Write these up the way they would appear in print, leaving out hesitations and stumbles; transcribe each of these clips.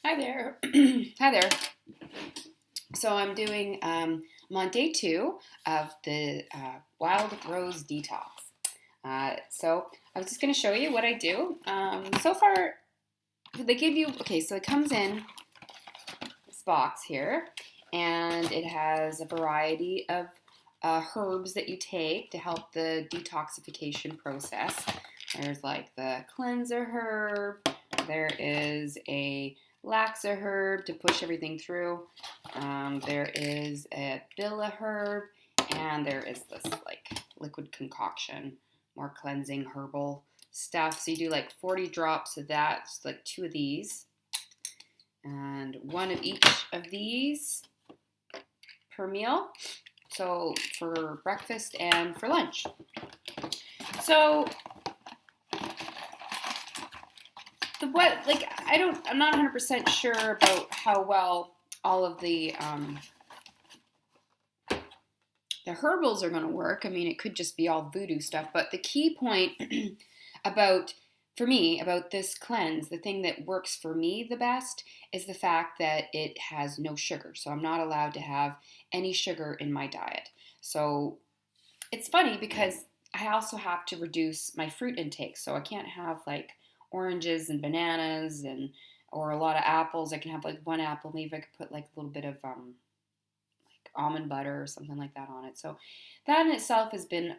Hi there. Hi there. So I'm on day 2 of the Wild Rose Detox. So I was just going to show you what I do. So far, they give you, okay, so it comes in this box here, and it has a variety of herbs that you take to help the detoxification process. There's like the cleanser herb, there is a laxer herb to push everything through. There is a billa herb, and there is this like liquid concoction, more cleansing herbal stuff. So you do like 40 drops of that, so like 2 of these, and 1 of each of these per meal. So for breakfast and for lunch. So I'm not 100% sure about how well all of the herbals are going to work. I mean, it could just be all voodoo stuff, but the key point about for me about this cleanse, the thing that works for me the best is the fact that it has no sugar. So I'm not allowed to have any sugar in my diet. So it's funny because I also have to reduce my fruit intake. So I can't have like oranges and bananas and or a lot of apples. I can have like 1 apple. Maybe I could put like a little bit of like almond butter or something like that on it. So that in itself has been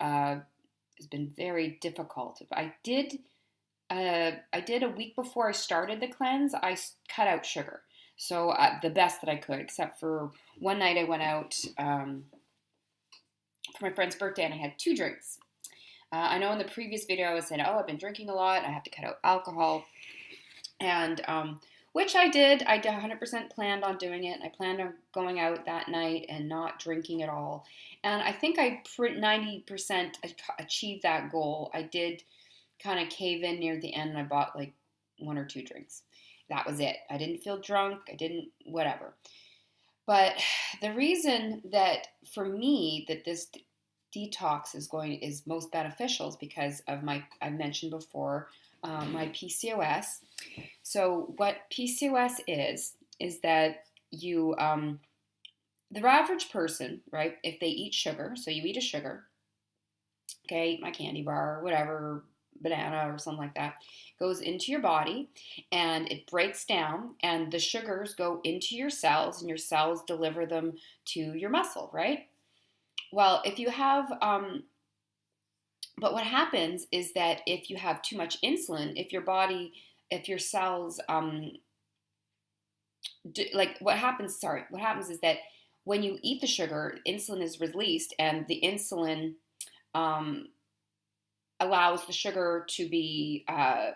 very difficult. I did a week before I started the cleanse. I cut out sugar, so the best that I could, except for one night I went out for my friend's birthday and I had 2 drinks. I know in the previous video I was saying, oh, I've been drinking a lot. I have to cut out alcohol, and which I did. I 100% planned on doing it. I planned on going out that night and not drinking at all. And I think I 90% achieved that goal. I did kind of cave in near the end, and I bought like 1 or 2 drinks. That was it. I didn't feel drunk. I didn't, whatever. But the reason that for me that this detox is most beneficial is because of I mentioned before, my PCOS. So what PCOS is that the average person, right, if they eat sugar, so you eat a sugar, okay, my candy bar, whatever, banana or something like that, goes into your body and it breaks down and the sugars go into your cells and your cells deliver them to your muscle, right? Well, if you have, but what happens is that if you have too much insulin, if your cells, what happens is that when you eat the sugar, insulin is released and the insulin, um, allows the sugar to be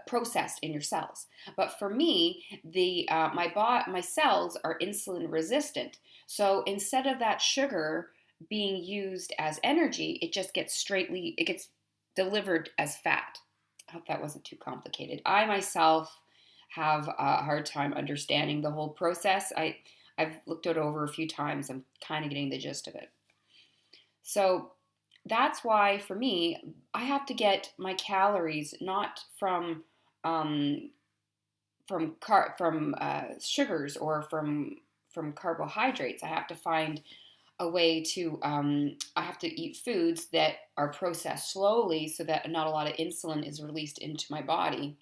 processed in your cells. But for me, my cells are insulin resistant. So instead of that sugar being used as energy, it gets delivered as fat. I hope that wasn't too complicated. I myself have a hard time understanding the whole process. I've looked it over a few times. I'm kind of getting the gist of it. So that's why for me, I have to get my calories not from sugars or from carbohydrates. I have to find a way to I have to eat foods that are processed slowly so that not a lot of insulin is released into my body.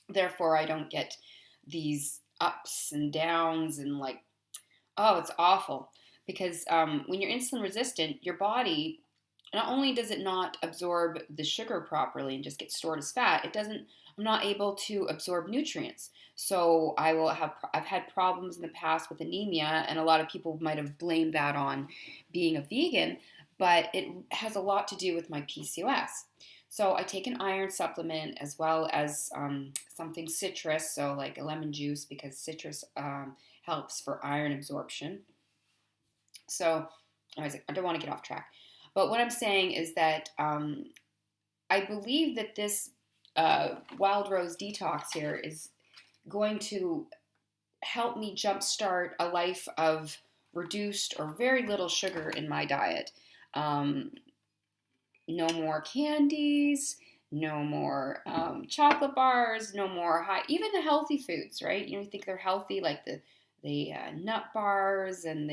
Therefore, I don't get these ups and downs and like, oh, it's awful. Because when you're insulin resistant, your body not only does it not absorb the sugar properly and just get stored as fat, I'm not able to absorb nutrients. So I've had problems in the past with anemia, and a lot of people might have blamed that on being a vegan, but it has a lot to do with my PCOS. So I take an iron supplement as well as something citrus, so like a lemon juice because citrus helps for iron absorption. So I don't want to get off track. But what I'm saying is that I believe that this Wild Rose Detox here is going to help me jumpstart a life of reduced or very little sugar in my diet. No more candies, no more chocolate bars, no more high, even the healthy foods, right? You think they're healthy, like the nut bars and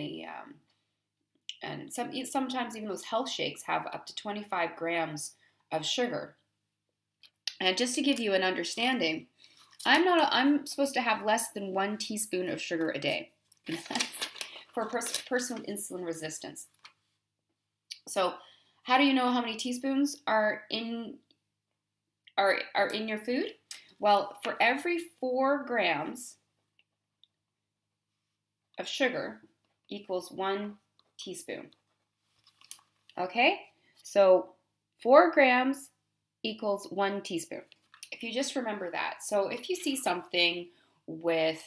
sometimes even those health shakes have up to 25 grams of sugar. And just to give you an understanding, I'm supposed to have less than 1 teaspoon of sugar a day for a person with insulin resistance. So, how do you know how many teaspoons are in your food? Well, for every 4 grams of sugar equals 1 teaspoon. Okay? So 4 grams equals 1 teaspoon. If you just remember that. So if you see something with,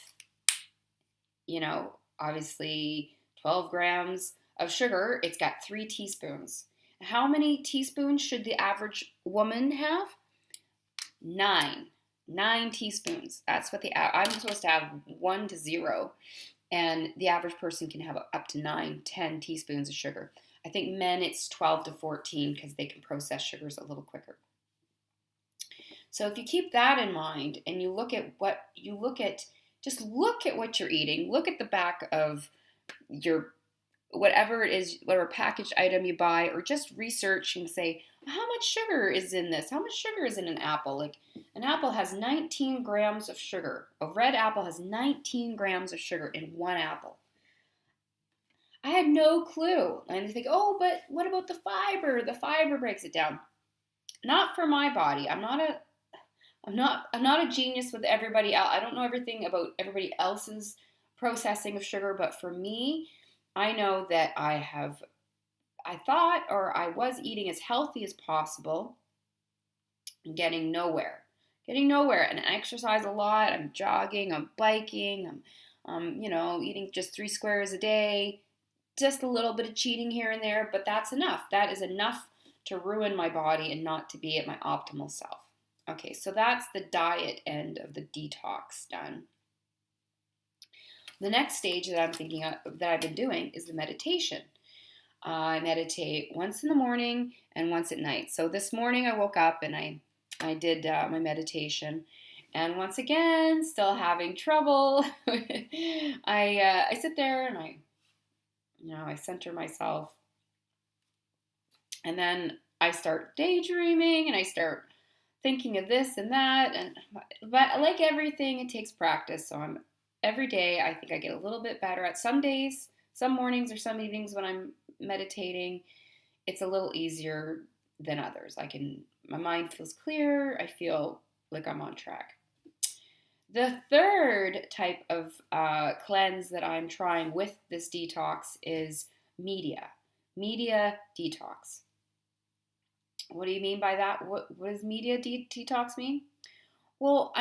obviously 12 grams of sugar, it's got 3 teaspoons. How many teaspoons should the average woman have? 9. 9 teaspoons. That's what I'm supposed to have 1 to 0. And the average person can have up to 9, 10 teaspoons of sugar. I think men it's 12 to 14 because they can process sugars a little quicker. So if you keep that in mind and you look at what you're eating, look at the back of your whatever it is, whatever packaged item you buy, or just research and say, how much sugar is in this? How much sugar is in an apple? Like an apple has 19 grams of sugar. A red apple has 19 grams of sugar in one apple. I had no clue. And I think, oh, but what about the fiber? The fiber breaks it down. Not for my body. I'm not a genius with everybody else. I don't know everything about everybody else's processing of sugar, but for me, I know that I was eating as healthy as possible and getting nowhere. And I exercise a lot. I'm jogging, I'm biking, I'm eating just 3 squares a day, just a little bit of cheating here and there, but that's enough. That is enough to ruin my body and not to be at my optimal self. Okay, so that's the diet end of the detox done. The next stage that I'm thinking of, that I've been doing is the meditation. I meditate once in the morning and once at night. So this morning I woke up and I did my meditation, and once again, still having trouble. I sit there and I center myself, and then I start daydreaming and I start thinking of this and that, but like everything, it takes practice. So every day I think I get a little bit better at some days, some mornings or some evenings when I'm meditating. It's a little easier than others. My mind feels clear. I feel like I'm on track. The third type of cleanse that I'm trying with this detox is media detox. What do you mean by that? What does media detox mean? Well,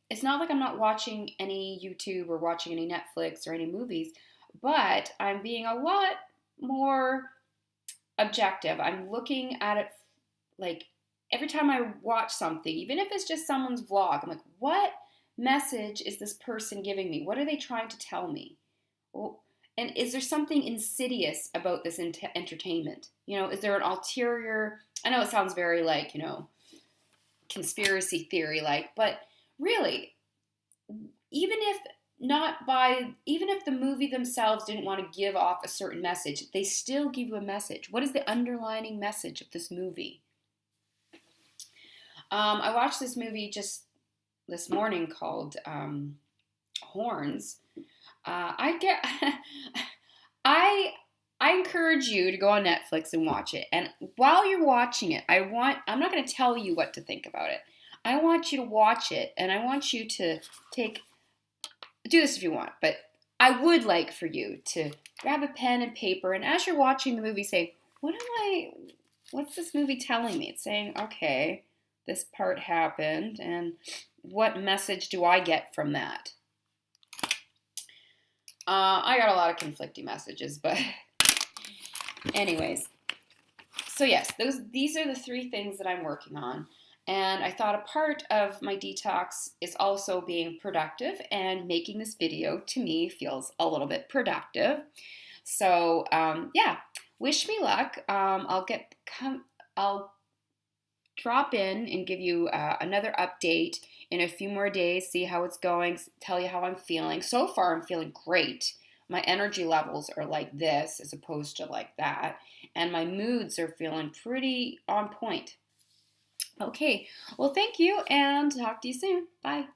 it's not like I'm not watching any YouTube or watching any Netflix or any movies, but I'm being a lot more objective. I'm looking at it like every time I watch something, even if it's just someone's vlog, I'm like, what message is this person giving me? What are they trying to tell me? Well, and is there something insidious about this entertainment? Is there an ulterior? I know it sounds very like, conspiracy theory like, but really, even if the movie themselves didn't want to give off a certain message, they still give you a message. What is the underlying message of this movie? I watched this movie just this morning called Horns. I encourage you to go on Netflix and watch it. And while you're watching it, I'm not going to tell you what to think about it. I want you to watch it, and I want you to do this if you want, but I would like for you to grab a pen and paper, and as you're watching the movie, say, what's this movie telling me? It's saying, okay, this part happened, and what message do I get from that? I got a lot of conflicting messages, but anyways. So yes, these are the 3 things that I'm working on. And I thought a part of my detox is also being productive, and making this video to me feels a little bit productive. So yeah, wish me luck. I'll drop in and give you another update in a few more days, see how it's going, tell you how I'm feeling. So far, I'm feeling great. My energy levels are like this as opposed to like that, and my moods are feeling pretty on point. Okay, well, thank you, and talk to you soon. Bye.